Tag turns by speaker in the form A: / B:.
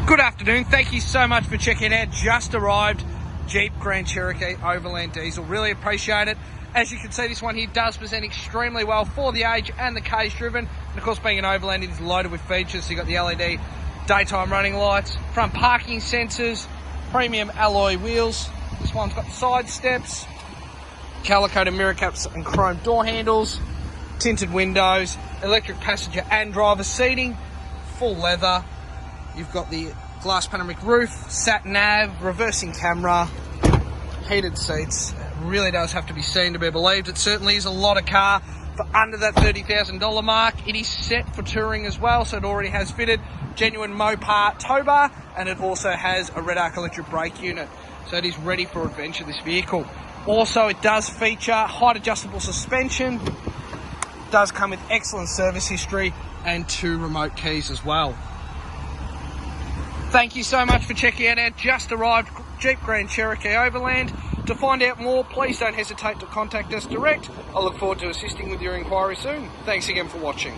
A: Good afternoon, thank you so much for checking out just arrived Jeep Grand Cherokee Overland Diesel. Really appreciate it. As you can see, this one here does present extremely well for the age and the K's driven. And of course, being an Overland, it is loaded with features. So you've got the LED daytime running lights, front parking sensors, premium alloy wheels. This one's got side steps, colour-coded mirror caps and chrome door handles, tinted windows, electric passenger and driver seating, full leather. You've got the glass panoramic roof, sat nav, reversing camera, heated seats. It really does have to be seen to be believed. It certainly is a lot of car for under that $30,000 mark. It is set for touring as well, so it already has fitted genuine Mopar tow bar, and it also has a red arc electric brake unit. So it is ready for adventure, this vehicle. Also, it does feature height adjustable suspension, does come with excellent service history and 2 remote keys as well. Thank you so much for checking out our just arrived Jeep Grand Cherokee Overland. To find out more, please don't hesitate to contact us direct. I look forward to assisting with your inquiry soon. Thanks again for watching.